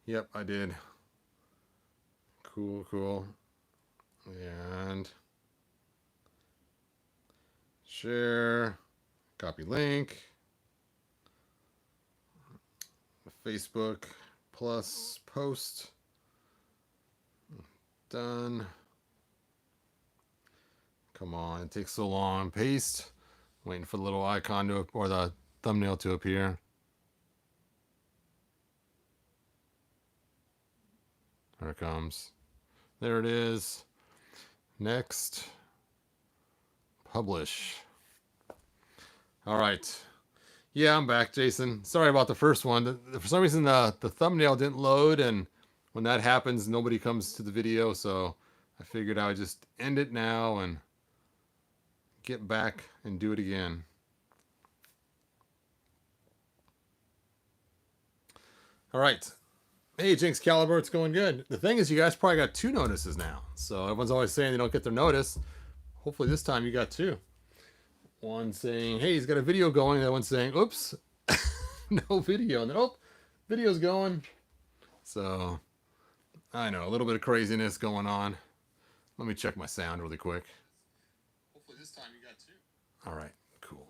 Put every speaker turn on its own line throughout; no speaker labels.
Yep, I did. Cool, cool. And share, copy link, Facebook plus post. Done. Come on, it takes so long. Paste. Waiting for the little icon to, or the thumbnail to appear. There it comes. There it is. Next. Publish. All right. Yeah, I'm back, Jason. Sorry about the first one. For some reason, the thumbnail didn't load, and when that happens, nobody comes to the video, so I figured I would just end it now and get back and do it again. All right. Hey, Jinx Caliber, it's going good. The thing is, you guys probably got 2 notices now. So everyone's always saying they don't get their notice. Hopefully this time you got 2. One saying, hey, he's got a video going. That one's saying, oops, no video. And then, oh, video's going. So, I know, a little bit of craziness going on. Let me check my sound really quick. Hopefully this time you got 2. All right, cool.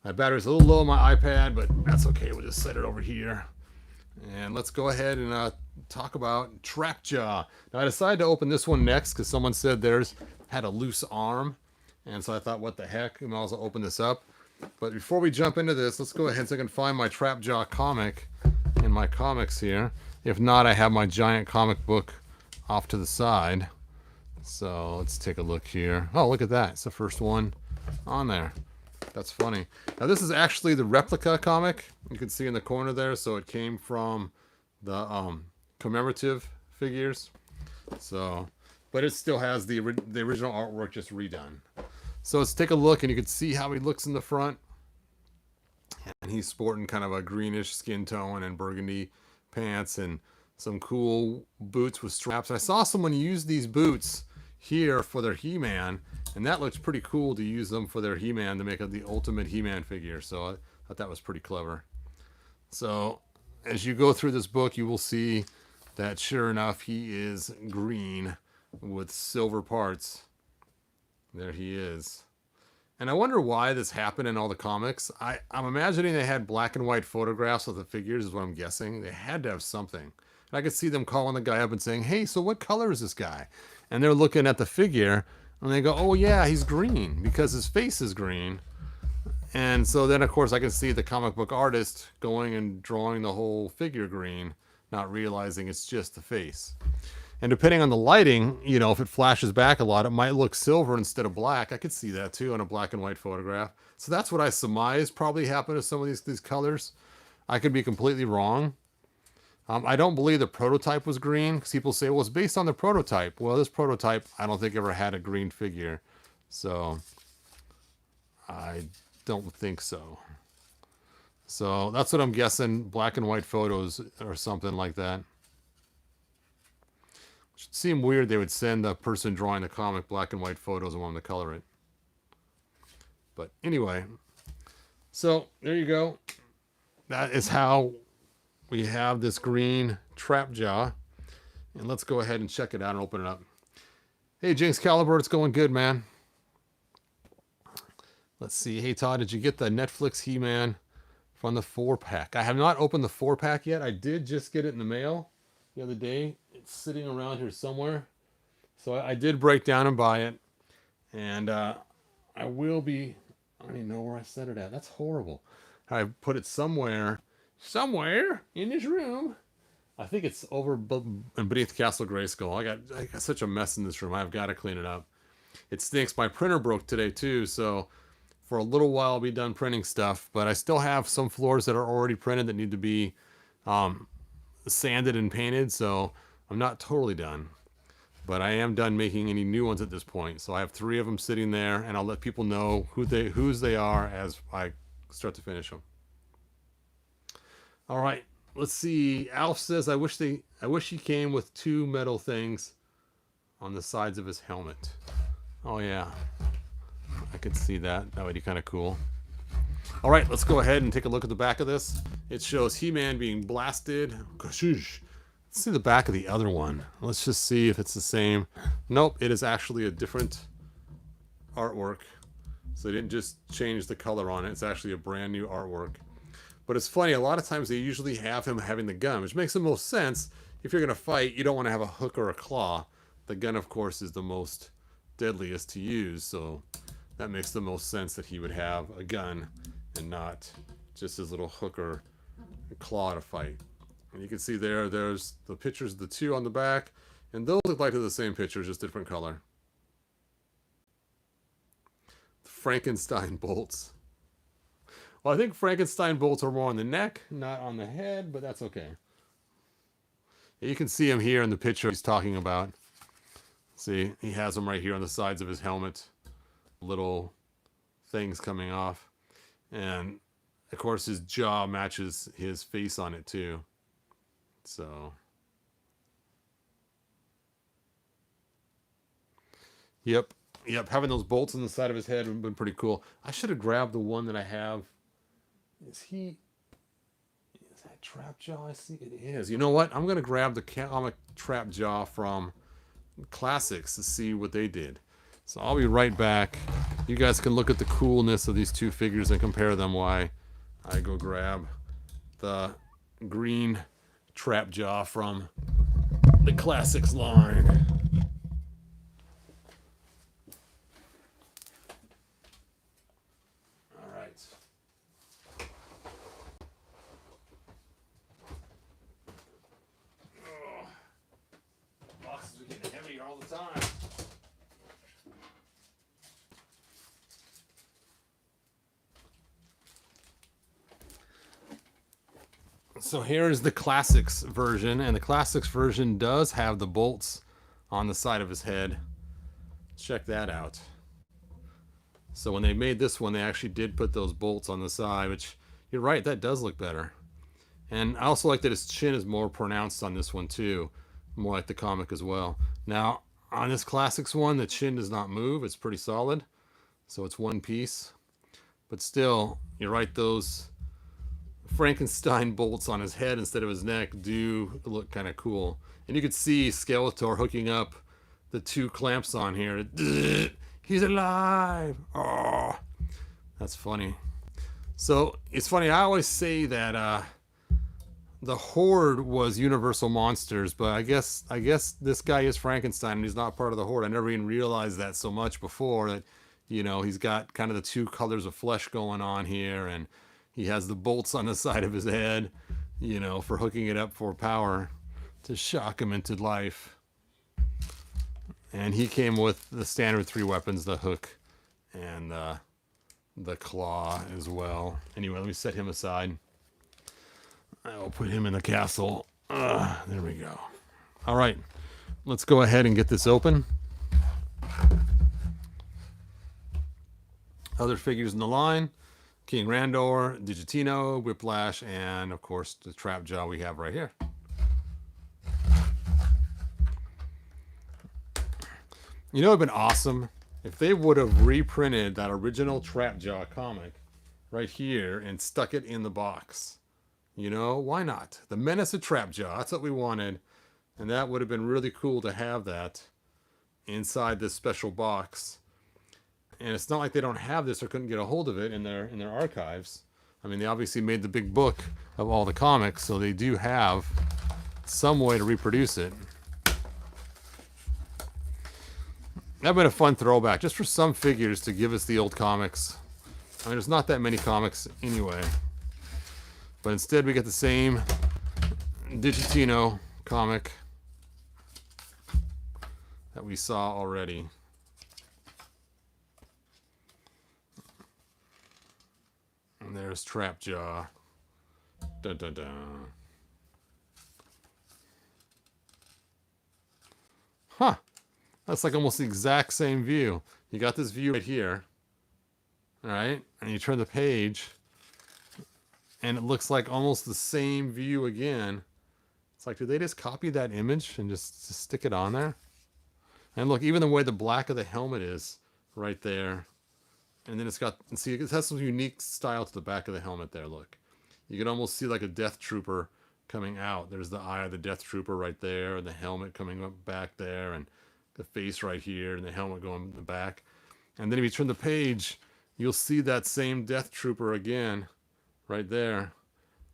My battery's a little low on my iPad, but that's okay. We'll just set it over here. And let's go ahead and talk about trapJaw. Now, I decided to open this one next because someone said theirs had a loose arm. And so I thought, what the heck? I might as well open this up. But before we jump into this, let's go ahead so I can find my trapJaw comic in my comics here. If not, I have my giant comic book off to the side. So let's take a look here. Oh, look at that. It's the first one on there. That's funny. Now, this is actually the replica comic. You can see in the corner there. So it came from the commemorative figures. So, but it still has the original artwork just redone. So let's take a look, and you can see how he looks in the front. And he's sporting kind of a greenish skin tone and burgundy pants and some cool boots with straps. I saw someone use these boots here for their He-Man, and that looks pretty cool to use them for their He-Man to make the ultimate He-Man figure. So I thought that was pretty clever. So as you go through this book, you will see that sure enough, he is green with silver parts. There he is. And I wonder why this happened in all the comics. I'm imagining they had black and white photographs of the figures is what I'm guessing. They had to have something. And I could see them calling the guy up and saying, hey, so what color is this guy? And they're looking at the figure and they go, oh yeah, he's green because his face is green. And so then of course I can see the comic book artist going and drawing the whole figure green, not realizing it's just the face. And depending on the lighting, you know, if it flashes back a lot, it might look silver instead of black. I could see that too on a black and white photograph. So that's what I surmise probably happened to some of these colors. I could be completely wrong. I don't believe the prototype was green because people say, well, it's based on the prototype. Well, this prototype, I don't think ever had a green figure. So I don't think so. So that's what I'm guessing, black and white photos or something like that. Should seem weird they would send the person drawing the comic black and white photos and want them to color it. But anyway, so there you go. That is how we have this green trapJaw. And let's go ahead and check it out and open it up. Hey, Jinx Caliber, it's going good, man. Let's see. Hey, Todd, did you get the Netflix He-Man from the 4-pack? I have not opened the 4-pack yet. I did just get it in the mail the other day. It's sitting around here somewhere. So I did break down and buy it. And I will be... I don't even know where I set it at. That's horrible. I put it somewhere in this room. I think it's over beneath Castle Grayskull. I got such a mess in this room. I've got to clean it up. It stinks. My printer broke today too, so for a little while I'll be done printing stuff. But I still have some floors that are already printed that need to be sanded and painted, so I'm not totally done. But I am done making any new ones at this point. So I have 3 of them sitting there, and I'll let people know whose they are as I start to finish them. All right, let's see. Alf says, I wish he came with 2 metal things on the sides of his helmet. Oh yeah, I could see that. That would be kind of cool. All right, let's go ahead and take a look at the back of this. It shows He-Man being blasted Let's see the back of the other one. Let's just see if it's the same. Nope, it is actually a different artwork. So they didn't just change the color on it. It's actually a brand new artwork. But it's funny, a lot of times they usually have him having the gun, which makes the most sense. If you're going to fight, you don't want to have a hook or a claw. The gun, of course, is the most deadliest to use, so that makes the most sense that he would have a gun and not just his little hook or claw to fight. And you can see there's the pictures of the two on the back, and those look like they're the same picture, just different color. Frankenstein bolts. Well, I think Frankenstein bolts are more on the neck, not on the head, but that's okay. You can see him here in the picture he's talking about. See, he has them right here on the sides of his helmet. Little things coming off. And, of course, his jaw matches his face on it, too. So, yep, having those bolts on the side of his head would have been pretty cool. I should have grabbed the one that I have. Is that trapJaw? I see it is. You know what? I'm going to grab the comic trapJaw from Classics to see what they did. So I'll be right back. You guys can look at the coolness of these two figures and compare them while I go grab the green trapJaw from the Classics line. So here is the Classics version, and the Classics version does have the bolts on the side of his head. Check that out. So when they made this one, they actually did put those bolts on the side, which, you're right, that does look better. And I also like that his chin is more pronounced on this one too, more like the comic as well. Now, on this Classics one, the chin does not move. It's pretty solid, so it's one piece. But still, you're right, those Frankenstein bolts on his head instead of his neck do look kind of cool. And you could see Skeletor hooking up the two clamps on here. He's alive! Oh, that's funny. So it's funny, I always say that the Horde was Universal Monsters, but I guess this guy is Frankenstein and he's not part of the Horde. I never even realized that so much before, that, you know, he's got kind of the two colors of flesh going on here, and he has the bolts on the side of his head, you know, for hooking it up for power to shock him into life. And he came with the standard 3 weapons, the hook and the claw as well. Anyway, let me set him aside. I'll put him in the castle. There we go. All right, let's go ahead and get this open. Other figures in the line: King Randor, Digitino, Whiplash, and of course the trapJaw we have right here. You know, it would have been awesome if they would have reprinted that original trapJaw comic right here and stuck it in the box. You know, why not? The Menace of trapJaw, that's what we wanted. And that would have been really cool to have that inside this special box. And it's not like they don't have this or couldn't get a hold of it in their archives. I mean, they obviously made the big book of all the comics, so they do have some way to reproduce it. That'd been a fun throwback, just for some figures to give us the old comics. I mean, there's not that many comics anyway. But instead we get the same Digitino comic that we saw already. And there's trapJaw. Dun dun dun. Huh. That's like almost the exact same view. You got this view right here. Alright? And you turn the page, and it looks like almost the same view again. It's like, did they just copy that image and just stick it on there? And look, even the way the black of the helmet is right there. And then it's got, see, it has some unique style to the back of the helmet there, look. You can almost see like a Death Trooper coming out. There's the eye of the Death Trooper right there, and the helmet coming up back there, and the face right here, and the helmet going in the back. And then if you turn the page, you'll see that same Death Trooper again right there.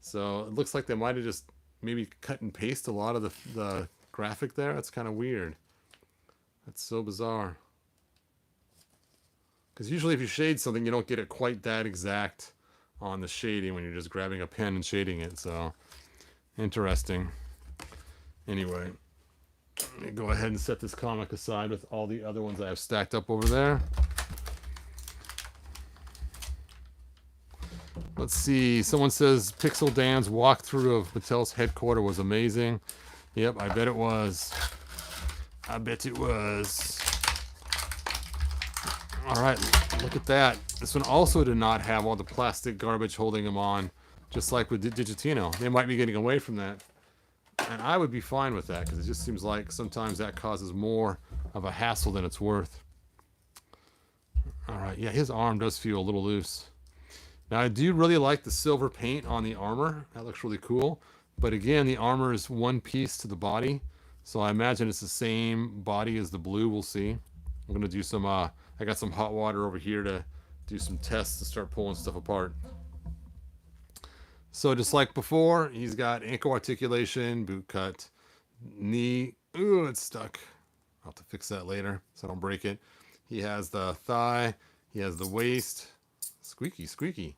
So it looks like they might have just maybe cut and paste a lot of the graphic there. That's kind of weird. That's so bizarre. Because usually if you shade something, you don't get it quite that exact on the shading when you're just grabbing a pen and shading it. So, interesting. Anyway, let me go ahead and set this comic aside with all the other ones I have stacked up over there. Let's see. Someone says Pixel Dan's walkthrough of Mattel's headquarters was amazing. Yep, I bet it was. I bet it was. All right, look at that. This one also did not have all the plastic garbage holding them on, just like with Digitino. They might be getting away from that. And I would be fine with that, because it just seems like sometimes that causes more of a hassle than it's worth. All right, yeah, his arm does feel a little loose. Now, I do really like the silver paint on the armor. That looks really cool. But again, the armor is one piece to the body. So I imagine it's the same body as the blue. We'll see. I'm going to do some, I got some hot water over here to do some tests to start pulling stuff apart. So just like before, he's got ankle articulation, boot cut, knee. Ooh, it's stuck. I'll have to fix that later so I don't break it. He has the thigh. He has the waist. Squeaky, squeaky.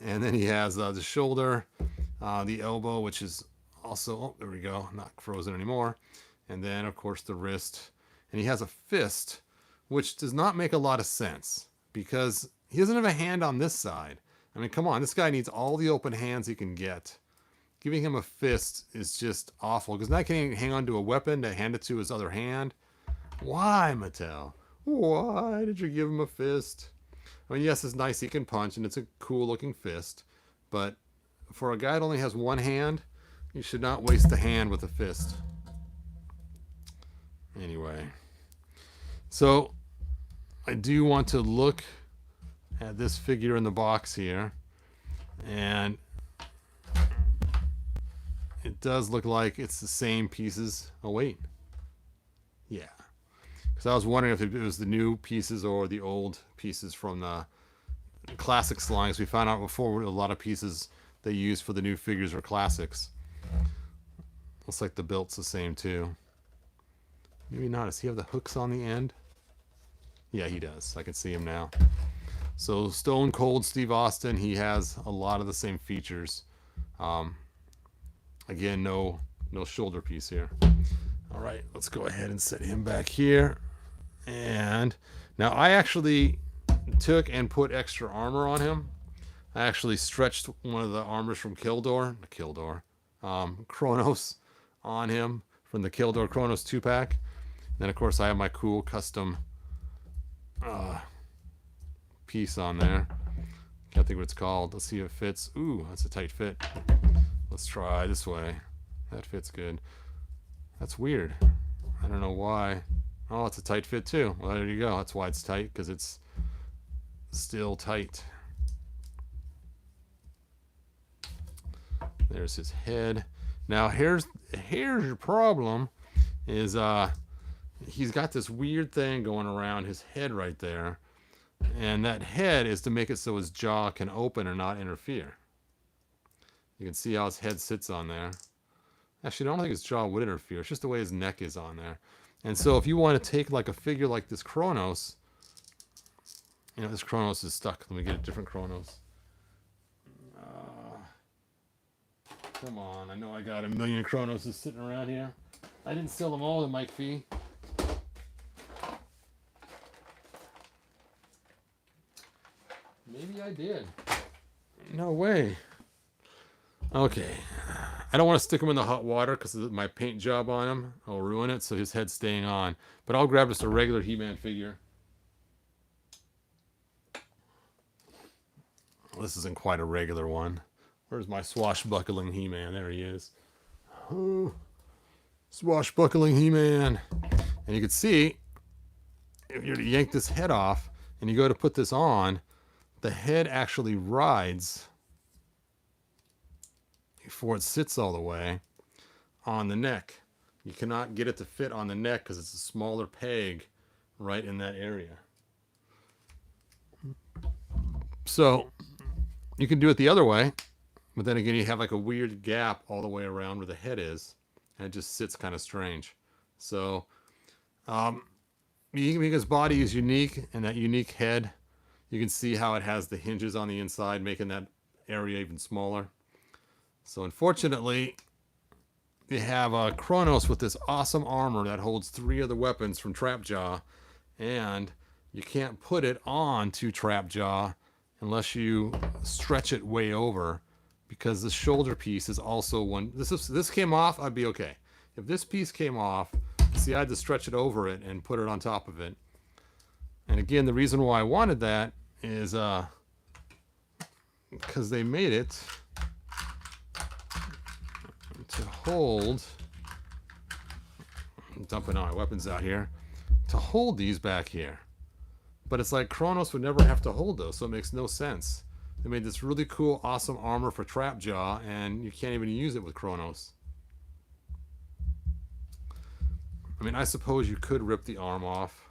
And then he has the shoulder, the elbow, which is also, oh, there we go, not frozen anymore. And then, of course, the wrist. And he has a fist, which does not make a lot of sense because he doesn't have a hand on this side. I mean, come on, this guy needs all the open hands he can get. Giving him a fist is just awful because now he can't even hang on to a weapon to hand it to his other hand. Why, Mattel? Why did you give him a fist? I mean, yes, it's nice he can punch, and it's a cool-looking fist. But for a guy that only has one hand, you should not waste a hand with a fist. Anyway. So, I do want to look at this figure in the box here. And it does look like it's the same pieces. Oh, wait. Yeah. Because I was wondering if it was the new pieces or the old pieces from the classics line. Because we found out before a lot of pieces they used for the new figures were classics. Looks like the belt's the same too. Maybe not. Does he have the hooks on the end? Yeah, he does. I can see him now. So Stone Cold Steve Austin, he has a lot of the same features. Again, no shoulder piece here. All right, let's go ahead and set him back here. And now I actually took and put extra armor on him. I actually stretched one of the armors from Kronos on him from the Kildor Kronos 2-pack. Then, of course, I have my cool custom piece on there. Can't think what it's called. Let's see if it fits. Ooh, that's a tight fit. Let's try this way. That fits good. That's weird. I don't know why. Oh, it's a tight fit too. Well, there you go. That's why it's tight, because it's still tight. There's his head. Now here's your problem is he's got this weird thing going around his head right there. And that head is to make it so his jaw can open and not interfere. You can see how his head sits on there. Actually, I don't think his jaw would interfere. It's just the way his neck is on there. And so if you want to take like a figure like this Kronos, you know, this Kronos is stuck. Let me get a different Kronos. Come on, I know I got a million Kronoses sitting around here. I didn't sell them all to Mike Fee. Maybe I did. No way. Okay. I don't want to stick him in the hot water because of my paint job on him. I'll ruin it, so his head's staying on. But I'll grab just a regular He-Man figure. Well, this isn't quite a regular one. Where's my swashbuckling He-Man? There he is. Oh, swashbuckling He-Man. And you can see, if you yank this head off and you go to put this on, the head actually rides. You before it sits all the way on the neck. You cannot get it to fit on the neck because it's a smaller peg right in that area. So you can do it the other way, but then again, you have like a weird gap all the way around where the head is, and it just sits kind of strange. So because body is unique, and that unique head, you can see how it has the hinges on the inside, making that area even smaller. So unfortunately, you have Kronis with this awesome armor that holds 3 of the weapons from trapJaw, and you can't put it on to trapJaw unless you stretch it way over, because the shoulder piece is also one. This came off, I'd be okay. If this piece came off, see, I had to stretch it over it and put it on top of it. And again, the reason why I wanted that is because they made it to hold, I'm dumping all my weapons out here, to hold these back here. But it's like Kronis would never have to hold those, so it makes no sense. They made this really cool, awesome armor for trapJaw, and you can't even use it with Kronis. I mean, I suppose you could rip the arm off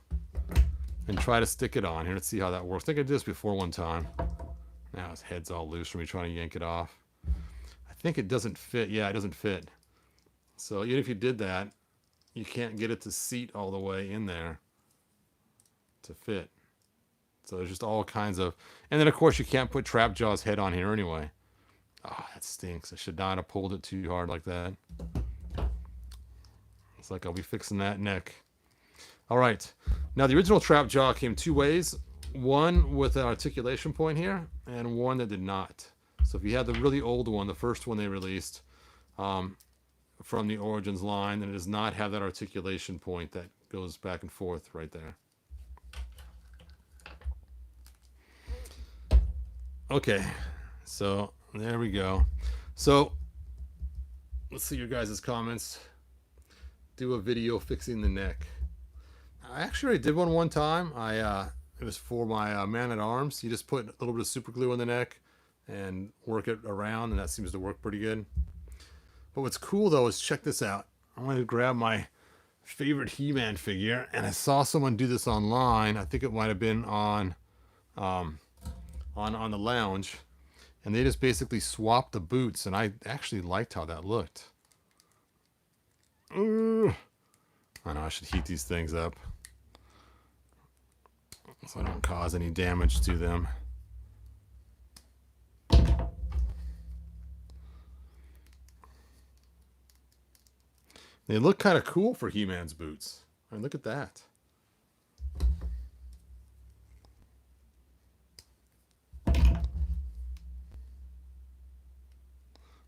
and try to stick it on here. Let's see how that works. I think I did this before one time. Now his head's all loose from me trying to yank it off. I think it doesn't fit. Yeah, it doesn't fit. So even if you did that, you can't get it to seat all the way in there to fit. So there's just all kinds of... And then, of course, you can't put trapJaw's head on here anyway. Oh, that stinks. I should not have pulled it too hard like that. It's like I'll be fixing that neck. All right. Now, the original trapJaw came 2 ways. One with an articulation point here, and one that did not. So if you had the really old one, the first one they released from the Origins line, then it does not have that articulation point that goes back and forth right there. Okay, so there we go. So let's see your guys' comments. Do a video fixing the neck. I actually did one time. It was for my man-at-arms. You just put a little bit of super glue on the neck and work it around, and that seems to work pretty good. But what's cool though is, check this out. I wanted to grab my favorite He-Man figure, and I saw someone do this online. I think it might have been on the lounge, and they just basically swapped the boots, and I actually liked how that looked. Ooh. I know I should heat these things up so I don't cause any damage to them. They look kind of cool for He-Man's boots. I mean, look at that.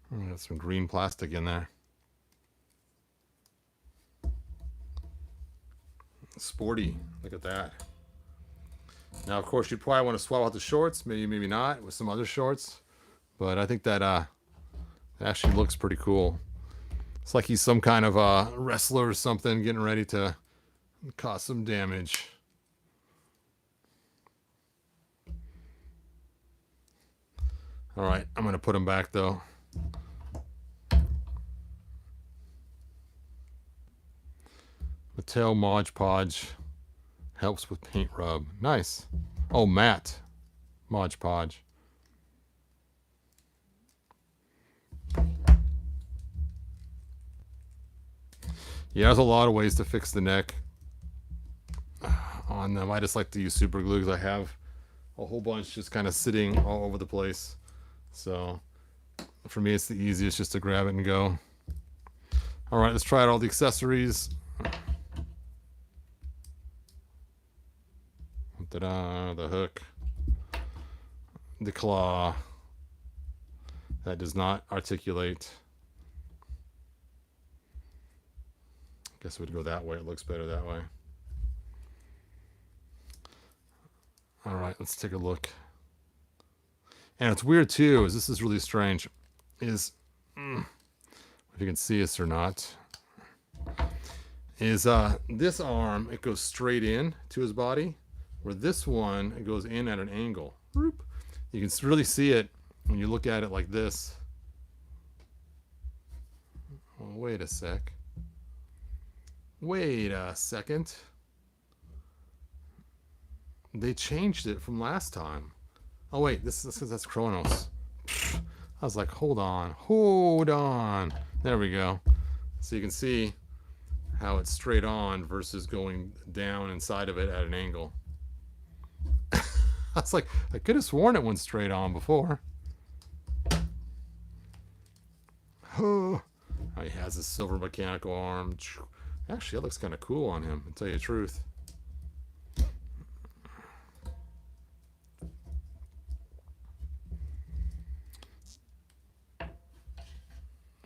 Got some green plastic in there. Sporty. Look at that. Now, of course, you'd probably want to swap out the shorts. Maybe, maybe not, with some other shorts. But I think that it actually looks pretty cool. It's like he's some kind of wrestler or something getting ready to cause some damage. All right, I'm going to put him back, though. Mattel Mod Podge helps with paint rub. Nice. Oh, matte Mod Podge. Yeah, there's a lot of ways to fix the neck on them. I just like to use super glue because I have a whole bunch just kind of sitting all over the place. So for me, it's the easiest just to grab it and go. All right, let's try out all the accessories. Ta-da, the hook, the claw, that does not articulate. Guess it would go that way. It looks better that way. All right, let's take a look. And it's weird too, is this is really strange, is, if you can see this or not, is this arm, it goes straight in to his body, where this one, it goes in at an angle. You can really see it when you look at it like this. Well, wait a sec. Wait a second. They changed it from last time. Oh wait, this is because that's Kronos. I was like, hold on. There we go. So you can see how it's straight on versus going down inside of it at an angle. I was like, I could have sworn it went straight on before. Oh, he has a silver mechanical arm. Actually, that looks kind of cool on him, to tell you the truth.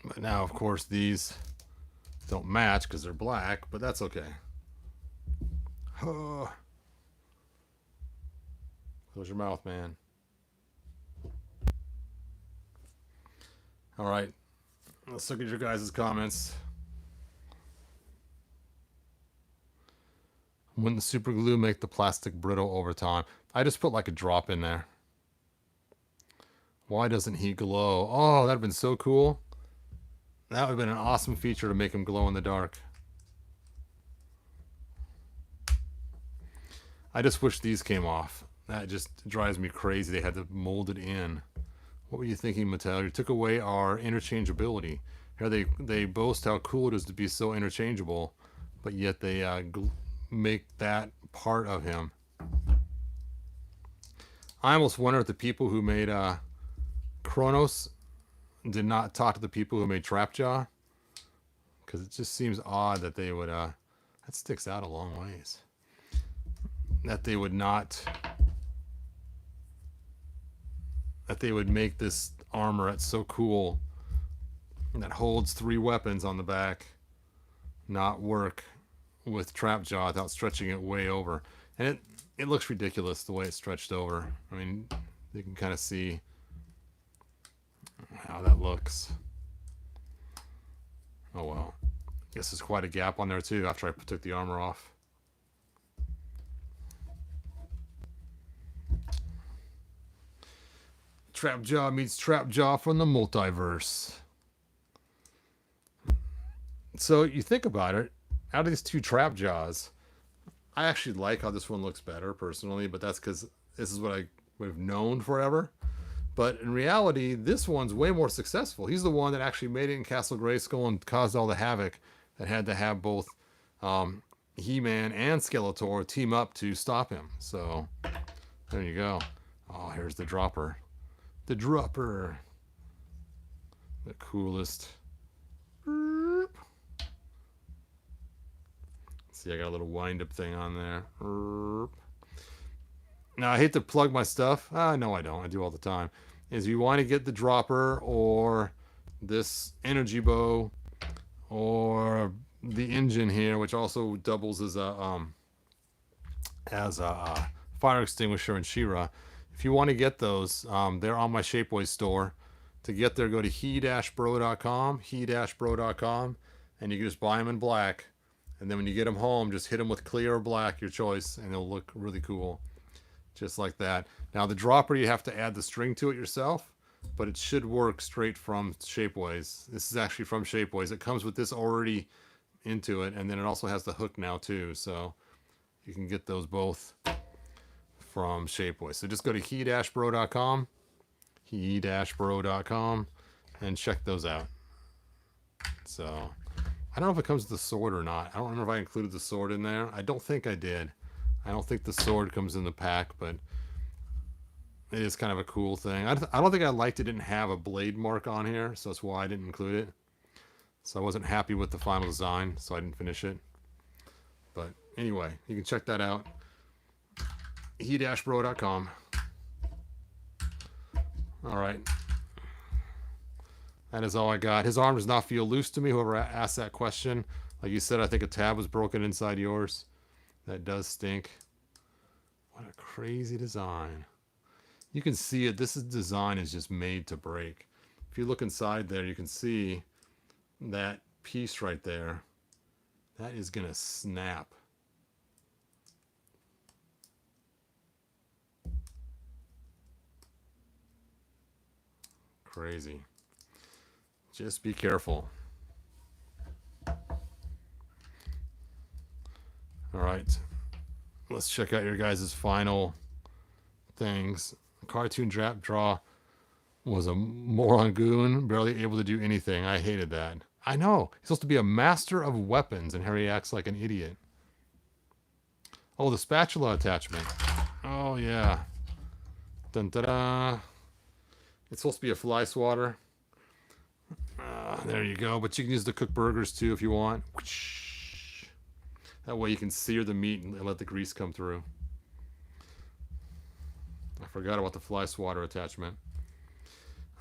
But now, of course, these don't match because they're black, but that's okay. Oh. Close your mouth, man. All right. Let's look at your guys' comments. Wouldn't the super glue make the plastic brittle over time? I just put like a drop in there. Why doesn't he glow? Oh, that'd have been so cool. That would have been an awesome feature to make him glow in the dark. I just wish these came off. That just drives me crazy. They had to mold it in. What were you thinking, Mattel? You took away our interchangeability. Here they boast how cool it is to be so interchangeable, but yet they make that part of him. I almost wonder if the people who made Kronos did not talk to the people who made trapJaw, because it just seems odd that they would that sticks out a long ways, that they would not, that they would make this armor that's so cool that holds 3 weapons on the back not work with trapJaw without stretching it way over. And it looks ridiculous the way it's stretched over. I mean, you can kind of see how that looks. Oh well. Guess there's quite a gap on there too after I took the armor off. trapJaw meets trapJaw from the multiverse. So you think about it, out of these 2 trapJaws, I actually like how this one looks better personally, but that's because this is what I would have known forever. But in reality, this one's way more successful. He's the one that actually made it in Castle Grayskull and caused all the havoc that had to have both He-Man and Skeletor team up to stop him. So there you go. Oh, here's the dropper. The dropper. The coolest. See, I got a little wind-up thing on there. Now, I hate to plug my stuff. No, I don't. I do all the time. Is you want to get the dropper or this energy bow or the engine here, which also doubles as a fire extinguisher in She-Ra. If you want to get those, they're on my Shapeways store. To get there, go to he-bro.com, and you can just buy them in black. And then when you get them home, just hit them with clear or black, your choice, and they'll look really cool. Just like that. Now the dropper, you have to add the string to it yourself, but it should work straight from Shapeways. This is actually from Shapeways. It comes with this already into it, and then it also has the hook now too, so you can get those both from Shapeways. So just go to he-bro.com, he-bro.com, and check those out. So I don't know if it comes with the sword or not. I don't remember if I included the sword in there. I don't think I did. I don't think the sword comes in the pack, but it is kind of a cool thing. I don't think I liked it didn't have a blade mark on here, so that's why I didn't include it. So I wasn't happy with the final design, so I didn't finish it. But anyway, you can check that out. he-bro.com. All right. That is all I got. His arm does not feel loose to me, whoever asked that question. Like you said, I think a tab was broken inside yours. That does stink. What a crazy design. You can see it. This design is just made to break. If you look inside there, you can see that piece right there. That is going to snap. Crazy. Just be careful. right. Let's check out your guys' final things. Cartoon trapJaw was a moron goon, barely able to do anything. I hated that. I know. He's supposed to be a master of weapons, and Harry acts like an idiot. Oh, the spatula attachment. Oh, yeah. Dun da da. It's supposed to be a fly swatter. There you go. But you can use the cook burgers too if you want. That way you can sear the meat and let the grease come through. I forgot about the fly swatter attachment.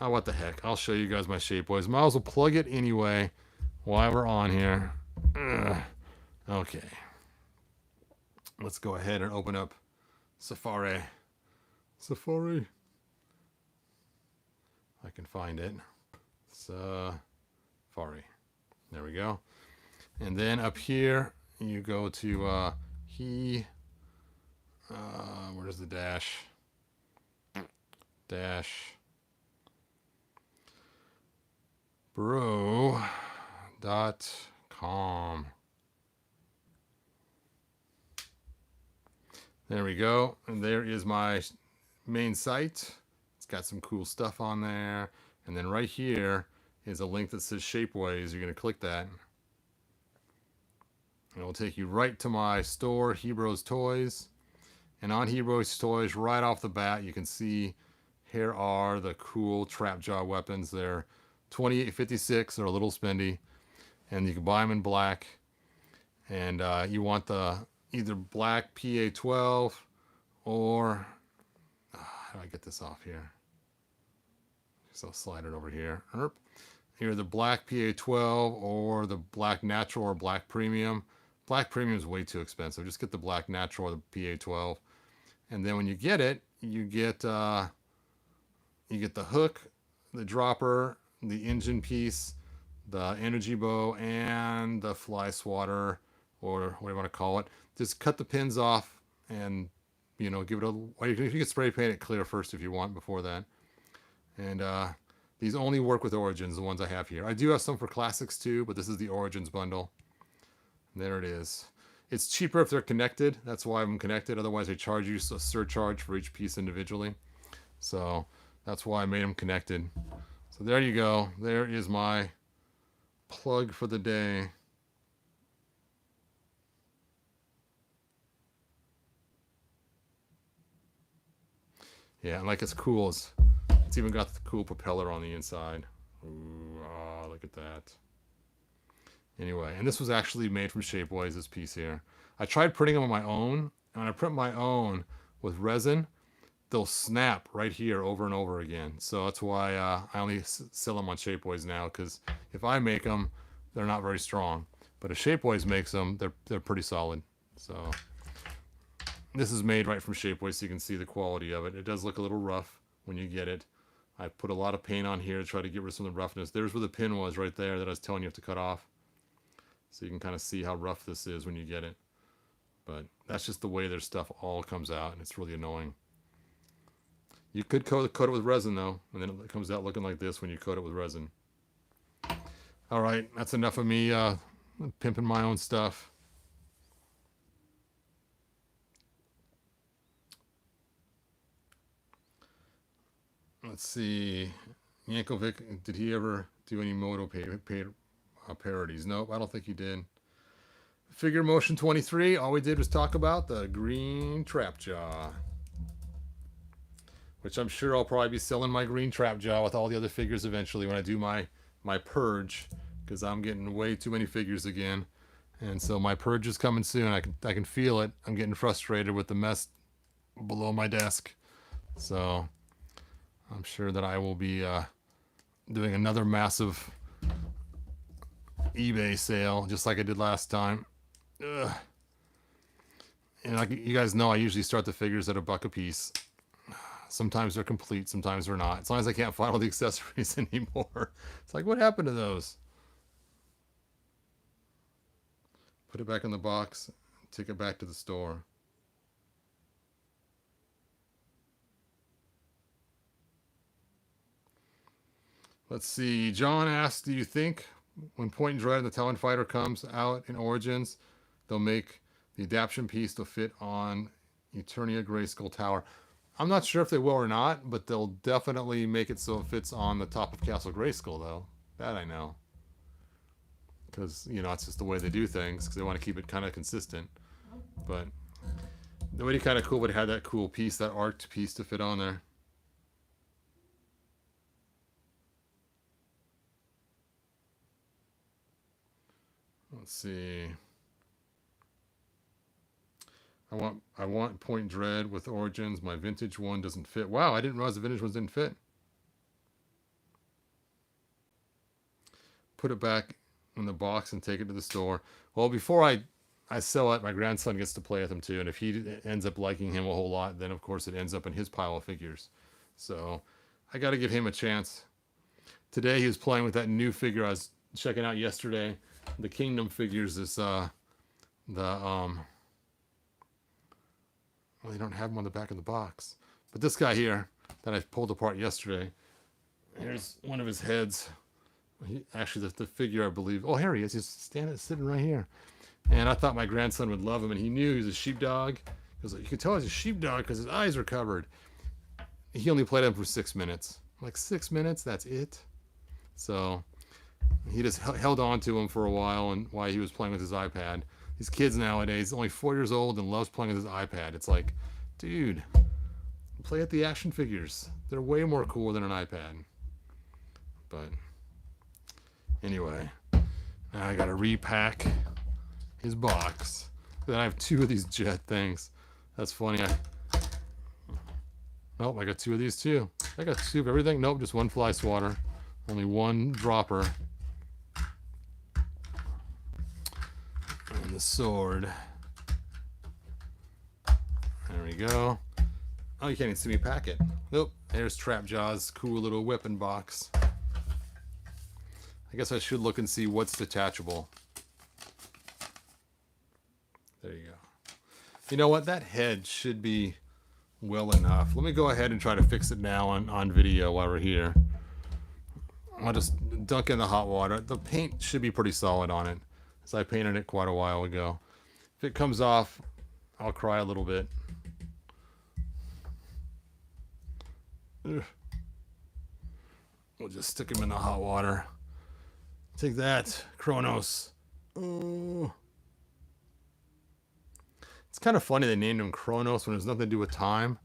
Oh, what the heck. I'll show you guys my shape boys. Might as well plug it anyway while we're on here. Okay. Let's go ahead and open up Safari. Safari. I can find it. Safari. There we go. And then up here, you go to where's the dash? Dash. Bro.com. There we go. And there is my main site. It's got some cool stuff on there. And then right here is a link that says Shapeways. You're going to click that. And it will take you right to my store, Hebrews Toys. And on Hebrews Toys, right off the bat, you can see here are the cool trapJaw weapons. They're 28.56. They're a little spendy. And you can buy them in black. And you want the either black PA12 or how do I get this off here? So I'll slide it over here. Here, the black PA12 or the black natural or black premium. Black premium is way too expensive. Just get the black natural or the PA12. And then when you get it, you get the hook, the dropper, the engine piece, the energy bow, and the fly swatter, or what do you want to call it. Just cut the pins off and, you know, give it a, you can spray paint it clear first if you want before that. And these only work with Origins, the ones I have here. I do have some for Classics too, but this is the Origins bundle. There it is. It's cheaper if they're connected. That's why I'm connected. Otherwise, they charge you a surcharge for each piece individually. So that's why I made them connected. So there you go. There is my plug for the day. Yeah, and like it's cool. It's even got the cool propeller on the inside. Ooh, oh, look at that. Anyway, and this was actually made from Shapeways, this piece here. I tried printing them on my own, and when I print my own with resin, they'll snap right here over and over again. So that's why I only sell them on Shapeways now, because if I make them, they're not very strong. But if Shapeways makes them, they're pretty solid. So this is made right from Shapeways, so you can see the quality of it. It does look a little rough when you get it. I put a lot of paint on here to try to get rid of some of the roughness. There's where the pin was right there that I was telling you have to cut off. So you can kind of see how rough this is when you get it. But that's just the way their stuff all comes out, and it's really annoying. You could coat it with resin, though, and then it comes out looking like this when you coat it with resin. All right, that's enough of me pimping my own stuff. Let's see. Yankovic, did he ever do any Moto parodies? Nope, I don't think he did. Figure Motion 23, all we did was talk about the green trapJaw. Which I'm sure I'll probably be selling my green trapJaw with all the other figures eventually when I do my purge. Because I'm getting way too many figures again. And so my purge is coming soon. I can feel it. I'm getting frustrated with the mess below my desk. So I'm sure that I will be doing another massive eBay sale, just like I did last time. Ugh. And like you guys know, I usually start the figures at $1 a piece. Sometimes they're complete, sometimes they're not. As long as I can't find all the accessories anymore. It's like, what happened to those? Put it back in the box, take it back to the store. Let's see. John asked, do you think when Point and Dread and the Talon Fighter comes out in Origins, they'll make the adaptation piece to fit on Eternia Grayskull Tower. I'm not sure if they will or not, but they'll definitely make it so it fits on the top of Castle Grayskull, though. That I know. Because, you know, it's just the way they do things, because they want to keep it kind of consistent. But it would be kind of cool, but it had that cool piece, that arced piece to fit on there. Let's see. I want Point Dread with Origins. My vintage one doesn't fit. Wow, I didn't realize the vintage ones didn't fit. Put it back in the box and take it to the store. Well, before I sell it, my grandson gets to play with them too. And if he ends up liking him a whole lot, then of course it ends up in his pile of figures. So I got to give him a chance. Today he was playing with that new figure I was checking out yesterday. The Kingdom figures. This well, they don't have them on the back of the box. But this guy here that I pulled apart yesterday, here's one of his heads. Actually, the figure, I believe. Oh, here he is. He's sitting right here. And I thought my grandson would love him, and he knew he was a sheepdog. Because you could tell he's a sheepdog because his eyes are covered. He only played him for 6 minutes. Like 6 minutes, that's it. So he just held on to him for a while, and while he was playing with his iPad. These kids nowadays, only 4 years old and loves playing with his iPad. It's like, dude, play at the action figures. They're way more cool than an iPad. But anyway, now I gotta repack his box. Then I have 2 of these jet things. That's funny. Nope, I got 2 of these too. I got 2 of everything. Nope, just 1 fly swatter. Only 1 dropper. And the sword. There we go. Oh, you can't even see me pack it. Nope, there's trapJaw's cool little weapon box. I guess I should look and see what's detachable. There you go. You know what? That head should be well enough. Let me go ahead and try to fix it now on video while we're here. I'll just dunk in the hot water. The paint should be pretty solid on it, as I painted it quite a while ago. If it comes off, I'll cry a little bit. Ugh. We'll just stick him in the hot water. Take that, Kronos. Oh. It's kind of funny they named him Kronos when there's nothing to do with time.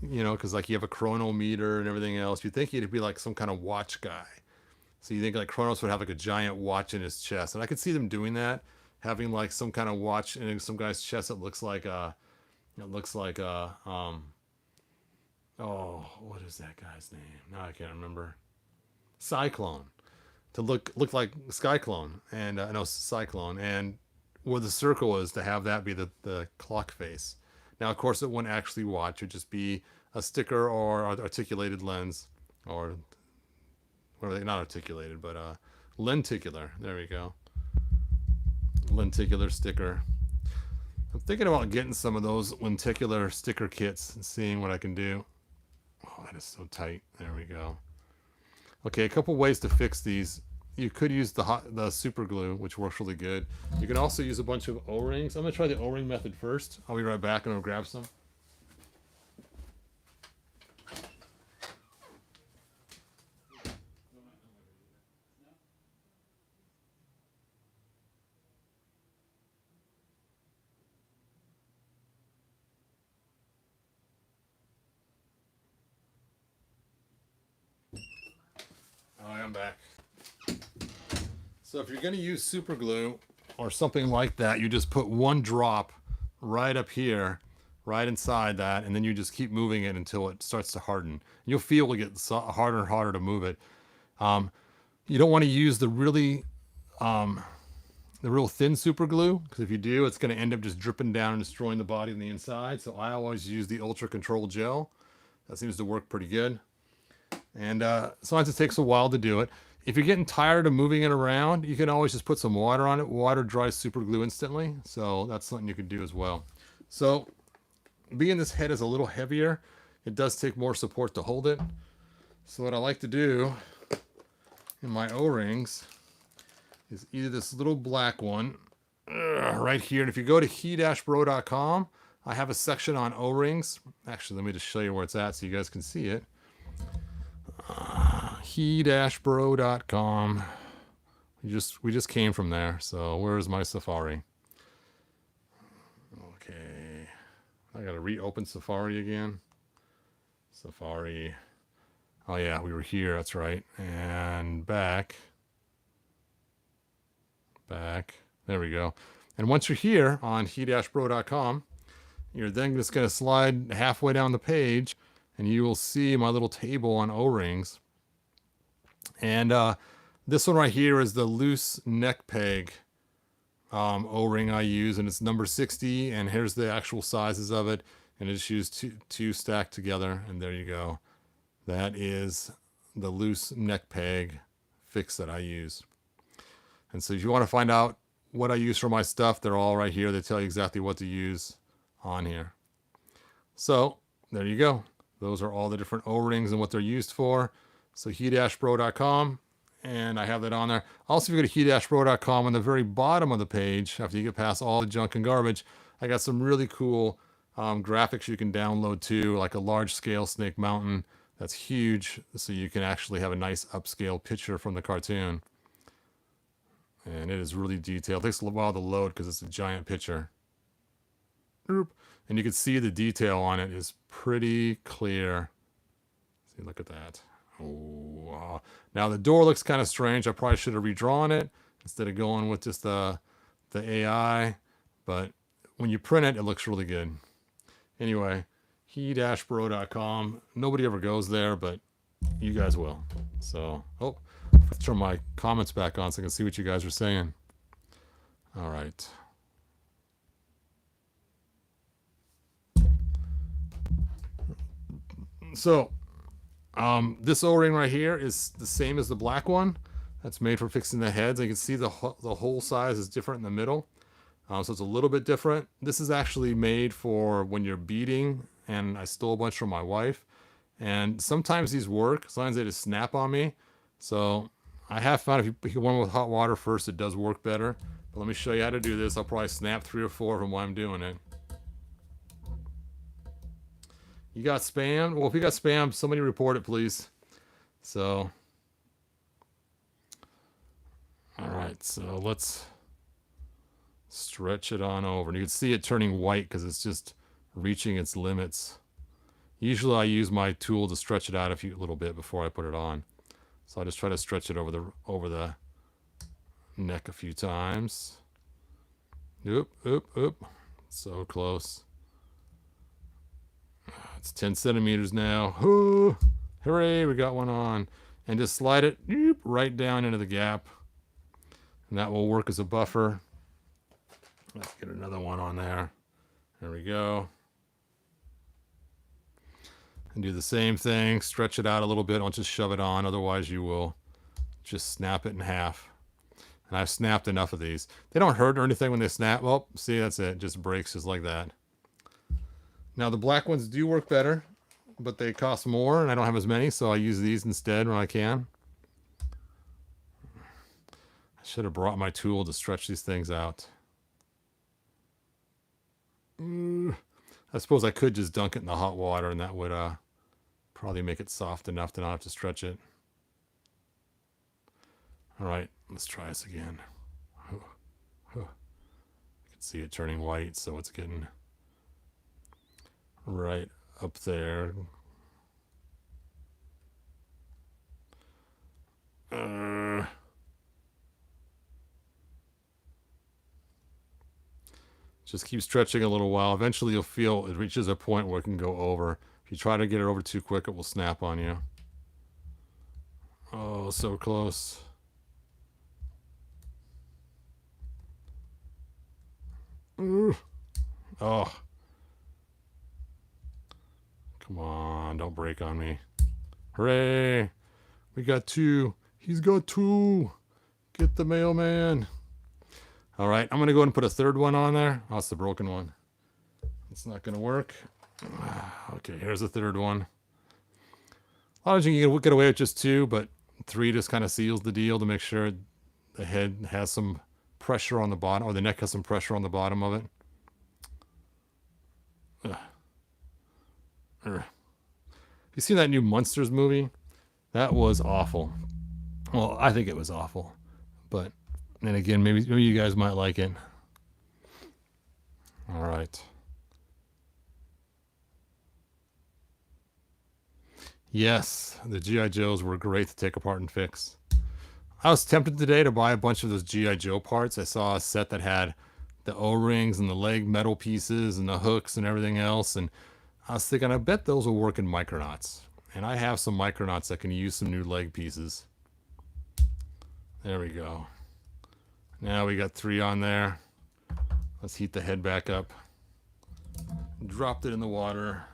You know, because like you have a chronometer and everything else. You'd think he'd be like some kind of watch guy. So you think like Kronos would have like a giant watch in his chest. And I could see them doing that. Having like some kind of watch in some guy's chest that looks like oh, what is that guy's name? Now I can't remember. Cyclone. To look like Skyclone. And no, Cyclone. And where the circle is, to have that be the clock face. Now, of course, it wouldn't actually watch. It would just be a sticker or articulated lens. Or, whatever, not articulated, but lenticular. There we go. Lenticular sticker. I'm thinking about getting some of those lenticular sticker kits and seeing what I can do. Oh, that is so tight. There we go. Okay, a couple ways to fix these. You could use the super glue, which works really good. You can also use a bunch of O-rings. I'm going to try the O-ring method first. I'll be right back and I'll grab some. I'm back. So if you're going to use super glue or something like that, you just put 1 drop right up here, right inside that, and then you just keep moving it until it starts to harden. You'll feel it get harder and harder to move it. You don't want to use the real thin super glue, because if you do, it's going to end up just dripping down and destroying the body on the inside. So I always use the Ultra Control Gel. That seems to work pretty good. And sometimes it takes a while to do it. If you're getting tired of moving it around, you can always just put some water on it. Water dries super glue instantly, so that's something you could do as well. So being this head is a little heavier, it does take more support to hold it. So what I like to do in my O-rings is either this little black one. right here. And if you go to he-bro.com, I have a section on O-rings. Actually, let me just show you where it's at so you guys can see it. He-bro.com. We just came from there. So where's my Safari? Okay. I gotta reopen Safari again. Safari. Oh yeah, we were here, that's right. And back. There we go. And once you're here on he-bro.com, you're then just going to slide halfway down the page and you will see my little table on O-rings. And this one right here is the loose neck peg O-ring I use, and it's number 60, and here's the actual sizes of it, and I just use two stacked together, and there you go. That is the loose neck peg fix that I use. And so if you want to find out what I use for my stuff, they're all right here. They tell you exactly what to use on here. So there you go. Those are all the different O-rings and what they're used for. So he-bro.com, and I have that on there. Also, if you go to he-bro.com, on the very bottom of the page, after you get past all the junk and garbage, I got some really cool graphics you can download too, like a large scale Snake Mountain. That's huge, so you can actually have a nice upscale picture from the cartoon. And it is really detailed. It takes a while to load because it's a giant picture. And you can see the detail on it is pretty clear. See, look at that. Oh, wow. Now the door looks kind of strange. I probably should have redrawn it instead of going with just the AI. But when you print it, it looks really good. Anyway, he-bro.com. Nobody ever goes there, but you guys will. So, let's turn my comments back on so I can see what you guys are saying. All right. So, this O-ring right here is the same as the black one. That's made for fixing the heads. You can see the hole size is different in the middle. So it's a little bit different. This is actually made for when you're beading, and I stole a bunch from my wife. And sometimes these work. Sometimes they just snap on me. So I have found if you warm with hot water first, it does work better. But let me show you how to do this. I'll probably snap 3 or 4 from while I'm doing it. You got spam? Well, if you got spam, somebody report it, please. So, all right. So let's stretch it on over. And you can see it turning white because it's just reaching its limits. Usually I use my tool to stretch it out a little bit before I put it on. So I just try to stretch it over the neck a few times. Oop, oop, oop. So close. It's 10 centimeters now. Ooh, hooray, we got one on. And just slide it right down into the gap. And that will work as a buffer. Let's get another one on there. There we go. And do the same thing. Stretch it out a little bit. Don't just shove it on. Otherwise, you will just snap it in half. And I've snapped enough of these. They don't hurt or anything when they snap. Well, see, that's it. It just breaks just like that. Now, the black ones do work better, but they cost more, and I don't have as many, so I use these instead when I can. I should have brought my tool to stretch these things out. I suppose I could just dunk it in the hot water, and that would probably make it soft enough to not have to stretch it. All right, let's try this again. You can see it turning white, so it's getting right up there. Just keep stretching a little while. Eventually you'll feel it reaches a point where it can go over. If you try to get it over too quick, it will snap on you. Oh, so close. Ooh. Oh. Come on, don't break on me. Hooray! We got 2. He's got 2. Get the mailman. All right, I'm going to go ahead and put a third one on there. Oh, it's the broken one. It's not going to work. Okay, here's the third one. A lot of you can get away with just 2, but 3 just kind of seals the deal to make sure the head has some pressure on the bottom, or the neck has some pressure on the bottom of it. You seen that new Monsters movie? That was awful. Well, I think it was awful, but then again, maybe you guys might like it. All right. Yes, the G.I. Joes were great to take apart and fix. I was tempted today to buy a bunch of those G.I. Joe parts. I saw a set that had the O-rings and the leg metal pieces and the hooks and everything else, and I was thinking, I bet those will work in Micronauts. And I have some Micronauts that can use some new leg pieces. There we go. Now we got 3 on there. Let's heat the head back up. Dropped it in the water.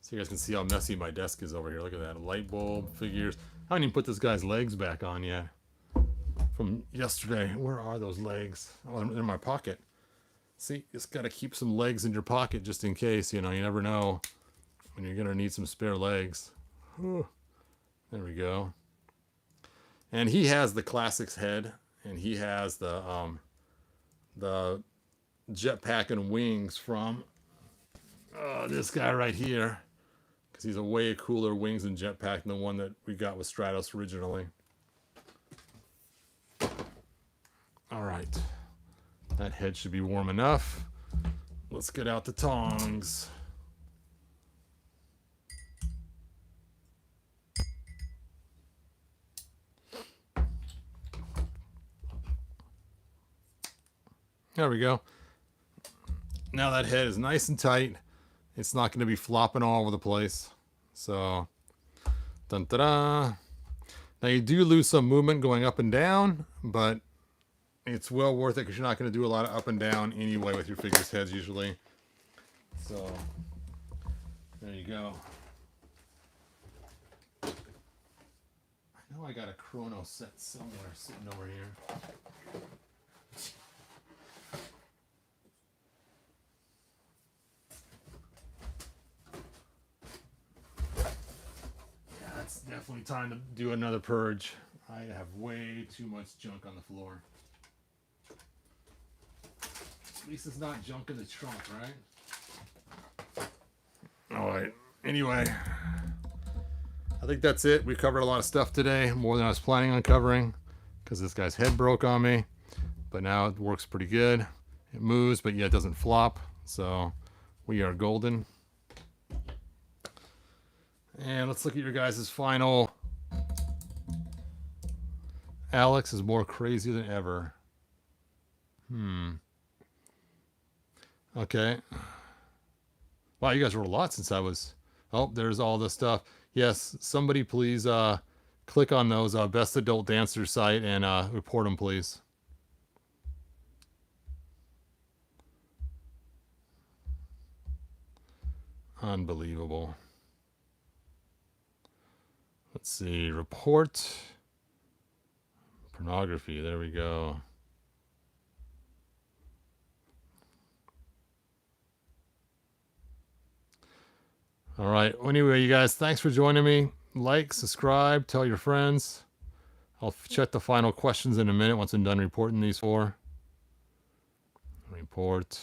So you guys can see how messy my desk is over here. Look at that. A light bulb, figures. I haven't even put this guy's legs back on yet. From yesterday. Where are those legs? Oh, they're in my pocket. See, you just got to keep some legs in your pocket just in case. You know, you never know when you're going to need some spare legs. Whew. There we go. And he has the Classics head. And he has the jetpack and wings from this guy right here. Because he's a way cooler wings and jetpack than the one that we got with Stratos originally. All right. That head should be warm enough. Let's get out the tongs. There we go. Now that head is nice and tight. It's not going to be flopping all over the place. So, dun-da-da. Now you do lose some movement going up and down, but it's well worth it because you're not going to do a lot of up and down anyway with your figures' heads usually. So, there you go. I know I got a Kronos set somewhere sitting over here. It's definitely time to do another purge. I have way too much junk on the floor. At least it's not junk in the trunk, right? Alright, anyway. I think that's it. We covered a lot of stuff today, more than I was planning on covering, because this guy's head broke on me. But now it works pretty good. It moves, but yet it doesn't flop. So we are golden. And let's look at your guys' final. Alex is more crazy than ever. Okay. Wow, you guys wrote a lot since I was... Oh, there's all this stuff. Yes, somebody please click on those Best Adult Dancer site and report them, please. Unbelievable. Let's see, report, pornography, there we go. All right, well, anyway, you guys, thanks for joining me. Like, subscribe, tell your friends. I'll check the final questions in a minute once I'm done reporting these 4. Report.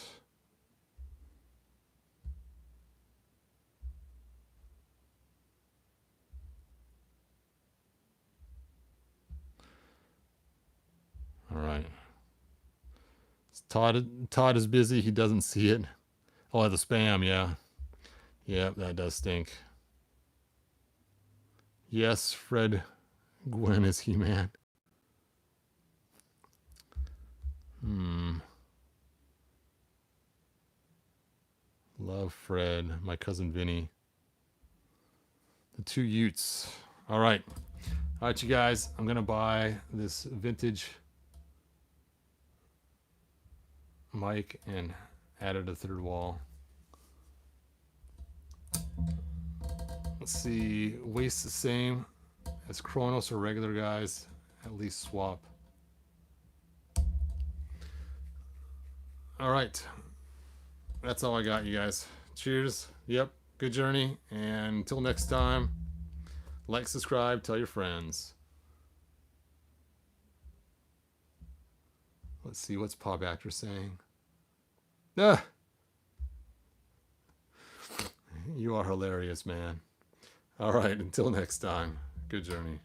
All right. Todd is busy. He doesn't see it. Oh, the spam, yeah. Yeah, that does stink. Yes, Fred Gwynn is He-Man. Love Fred, my cousin Vinny. The 2 Utes. All right. All right, you guys. I'm going to buy this vintage mic and add it to the 3rd wall. Let's see, waist the same as Kronos or regular guys, at least swap. All right, that's all I got, you guys. Cheers. Yep, good journey, and until next time, like, subscribe, tell your friends. Let's see, what's Pop Actor saying? Ah! You are hilarious, man. All right, until next time, good journey.